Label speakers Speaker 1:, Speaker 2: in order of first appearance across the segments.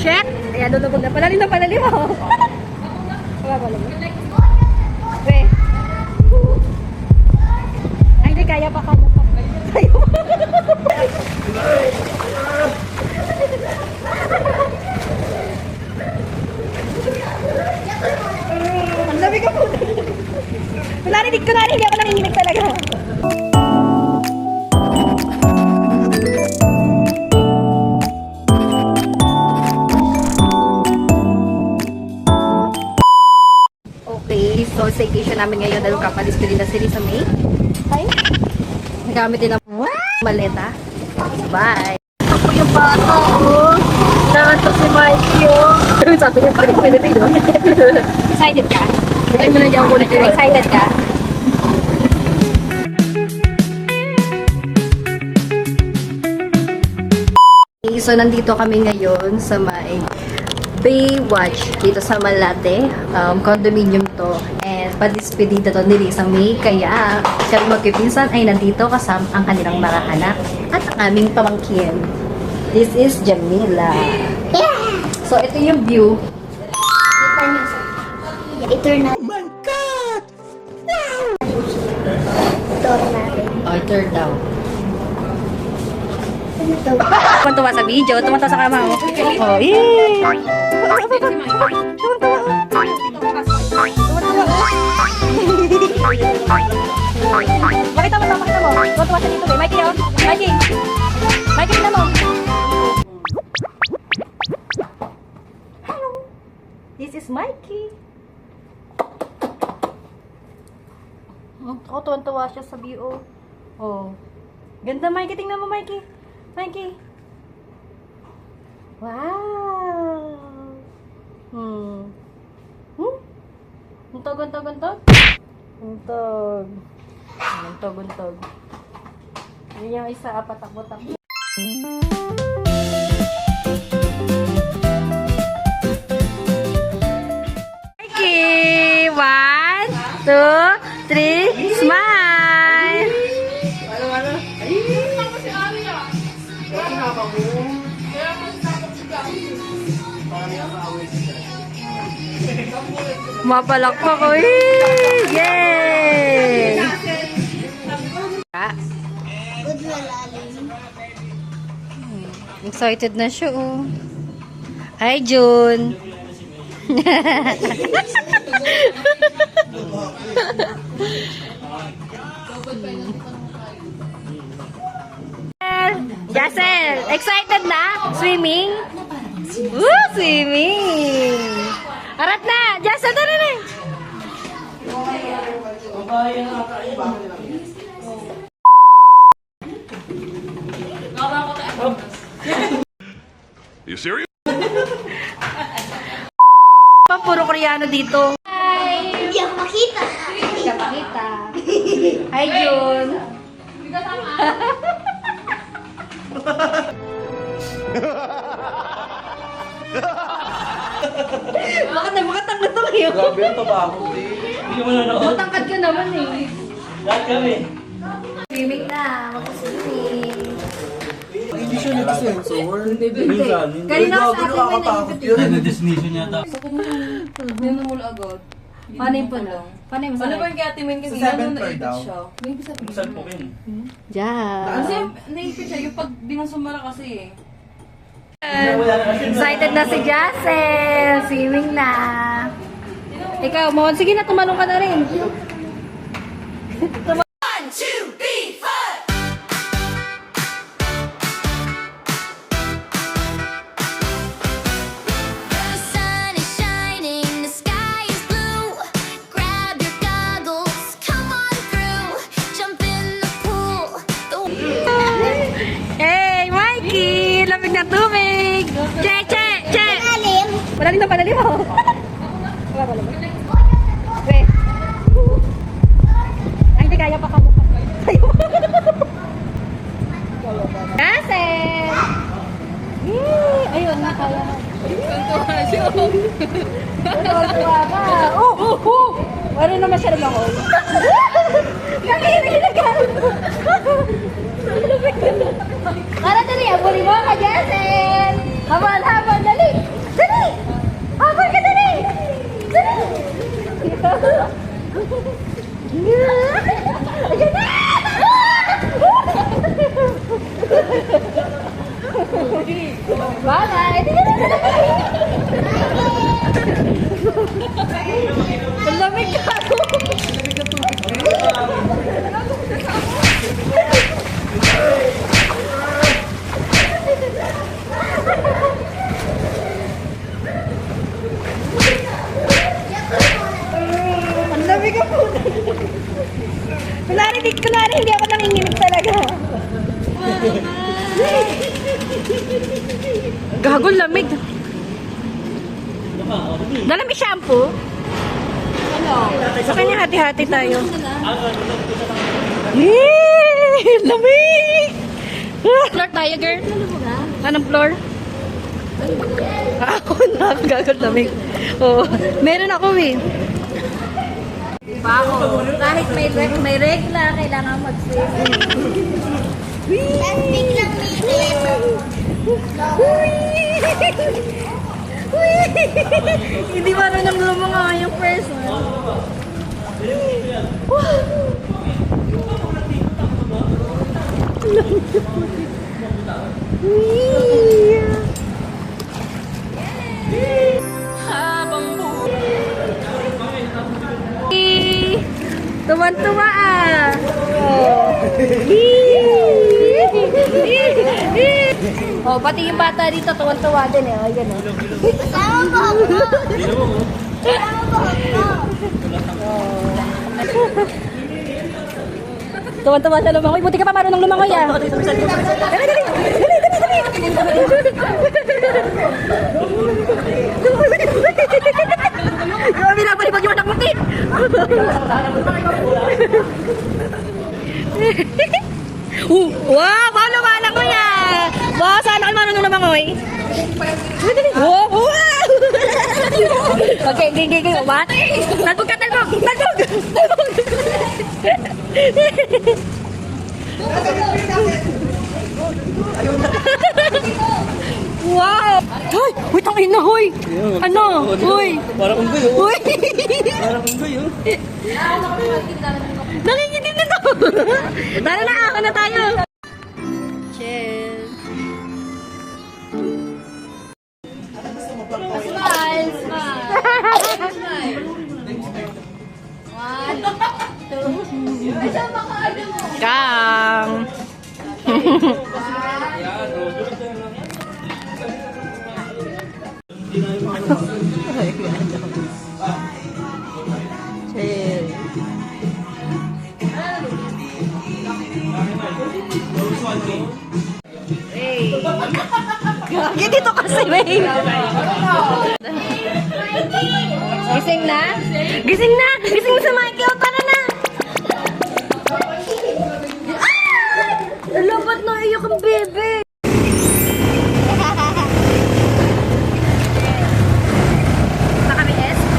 Speaker 1: Shit! Ayan, lulubog na. Palalim na palalim mo. Wala pala mo. We. Ay, hindi kaya pa kaya pa. Kaya pa. Ang labi ka po. Narinig ko na rin. Hindi ako nanginginig talaga. Okay, so staycation namin ngayon dahil kapalis ko din na sila sa May. Hi! Nagamit din ang maleta. Bye! Ako yung bata, oh! Naman to si Mikey, oh! Sabi niya, parang pwede tayo. Excited ka? Ay mo na dyan ako na. Excited ka? Okay, so nandito kami ngayon sa may Baywatch dito sa Malate. Condominium to. And padispedida to ni Lisa May. Kaya kami magkipinsan ay nandito kasama ang kanilang mga anak at ang aming pamangkin. This is Jamila. So ito yung view.
Speaker 2: Ito na.
Speaker 3: Oh my God!
Speaker 2: Ito natin.
Speaker 1: Oh, turn down.
Speaker 2: Ito.
Speaker 1: Tuwa sa video, tumatawa sa kama. Oh, yay! Pakita mo, pakita mo. Tuwa sa dito, Mikey, oh. Mikey! Mikey, tignan mo. Hello! This is Mikey. Oh, tuwan-tuwa siya sa view, oh. Oh. Ganda, Mikey. Tingnan mo, Mikey. Mikey. Wow. Untog. Untog. Yun yung isa, patakbo-takbo. Mikey! 1, 2, 3, smile! Mapalakpak ko. Yay!
Speaker 2: Good malalim.
Speaker 1: Excited na siya, oh. Hi, June. Jassel, excited na? Swimming? Swimming! Arat na! Jassel, tara na!
Speaker 3: You serious?
Speaker 1: Puro Koreano dito.
Speaker 2: Hindi ako makita.
Speaker 1: Kapakita. Hi, June. Bakit na makatangkad to kayo?
Speaker 4: Grabe ang tabako, Hindi mo nanonood.
Speaker 1: Matangkad ka naman eh.
Speaker 4: Lahat kami.
Speaker 1: Swimming na. Mag-swimming.
Speaker 4: Hindi siya nag-sensor.
Speaker 1: Minsan. Kanina sa akin may
Speaker 4: nakakatakot yun.
Speaker 5: Destination yata.
Speaker 6: Yan na mula agad.
Speaker 1: Paano yung puno? Paano yung
Speaker 6: Ano ba
Speaker 1: masakit?
Speaker 6: yung kay Ate Min kasi
Speaker 4: Sa 7th
Speaker 6: gano'n
Speaker 4: floor
Speaker 6: naipit
Speaker 4: daw.
Speaker 6: siya. May bisa pa.
Speaker 5: Salpukin.
Speaker 6: Kasi
Speaker 1: Diyan.
Speaker 6: naipit siya yung pag di na sumara kasi eh.
Speaker 1: Excited na si Jassel. Swimming na. Ikaw, Mon. Sige na, tumalong ka na rin.
Speaker 7: The sun is shining, the sky is blue. Grab your goggles, come on through. Jump in the pool.
Speaker 1: Hey, Mikey! Lamig na tubig! Che!
Speaker 2: Malalim.
Speaker 1: Malalim na palalim mo. Wala pala mo. We. Ay, hindi kaya pa kamo. Jassel! Yay! Ayun, nakaya na.
Speaker 6: Tuntua siya.
Speaker 1: Tuwa ka. Ano naman siya naman ako? Nakinig ka. Para dali, abuli mo ka, Jassel! Habal, dali! Ayan na! Bye-bye! Ang lamig ka ako! Ang lamig ako! Kunwari hindi ako nanginginig talaga. Gago, lamig. Dala may shampoo? Sa kanya hati-hati tayo. Lamig! Floor tayo, girl. Anong floor? Ako na, gago, lamig. Oo, meron ako eh. Diba ako? Kahit may regla, kailangan mag-save.
Speaker 2: Tapos biglang
Speaker 1: Hindi marunong lumunga yung person. Tuwan-tuwa ah. Oh, pati yung bata dito tuwan-tuwa din eh. Ayan oh.
Speaker 2: Sama ko ako. Sama ko ako.
Speaker 1: Tuwan-tuwa sa lumangoy. Buti ka pa marunong lumangoy ah. Dali, dali. Grabe na, palipag yung anak mo, Tin. Wow, wow, lumalangoy ah. Wow, sana kayo marunong lumangoy. Wow, wow. Okay, gigi. What? Talbog ka, talbog. Wow! Hoy! Uy, tangin na, hoy! Ano? Hoy!
Speaker 4: Parang unggoy, oh.
Speaker 1: Hoy!
Speaker 4: Parang unggoy, oh.
Speaker 1: Nanginginig na to! Tara na, ako na tayo! Chill! Smile! Smile! One, two, Kang! Chill. Hey. Gagi dito kasi, May. Gising na? Gising na! Gising na sa Michael! Tara na! Ala, ba't naiyak ang bebe? Punta kami ST.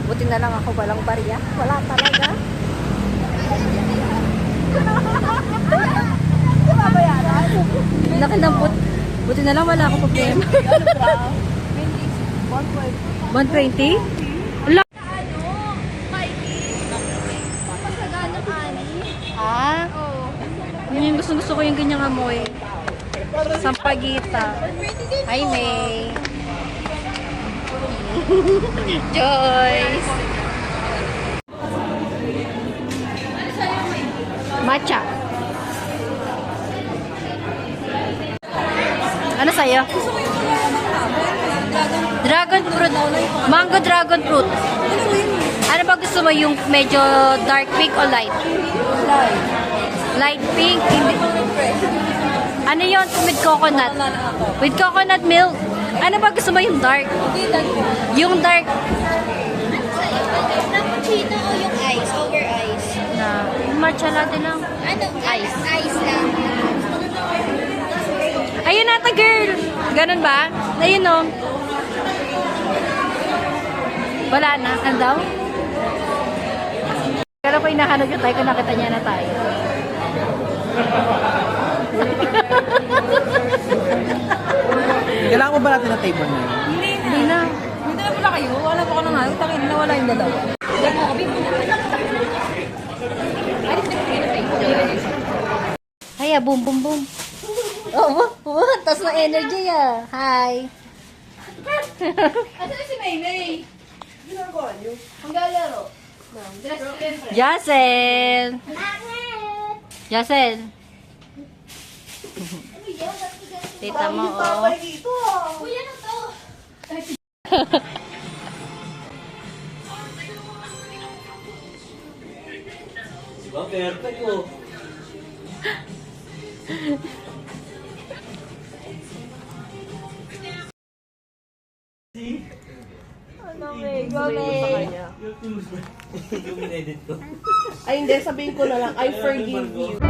Speaker 1: Buti na lang ako walang barya. Wala talaga. Nakinambot. Buti na lang wala akong problema. 120? Ala. Ah? Yun yung gusto ko yung ganyang amoy. Sampagita. Hi, May. Joyce. Matcha. Ano sa'yo? Dragon fruit. Mango dragon fruit. Ano ba gusto mo? Yung medyo dark pink o light? Light pink? Hindi. Ano yun? With coconut. With coconut milk. Ano ba gusto mo? Yung dark? Yung dark.
Speaker 2: Cappuccino o yung ice? Over ice?
Speaker 1: Na, yung matcha latte lang.
Speaker 2: Ano? Ice. Ice lang.
Speaker 1: Ayun nata, girl. Ganun ba? Ayun o. Wala na. Ano daw? Kala ko hinahanap yung tayo kung nakita niya na tayo.
Speaker 4: Kailangan mo ba natin ng table na yun?
Speaker 6: Hindi na. Hindi na pala kayo. Wala pa ko na nga. Tangin na wala yung dalawa.
Speaker 1: Haya, boom, boom, boom. Oh, tas na energy ah. Hi.
Speaker 6: Asan si Maymay? Ginagawa niyo? Ang galero. Dress siyempre.
Speaker 1: Jacel. Jacel. Tita mo, oh.
Speaker 2: Uy, ano to?
Speaker 4: Diba? Perfect oh.
Speaker 3: Ay, hindi. Sabihin ko na lang, I forgive you.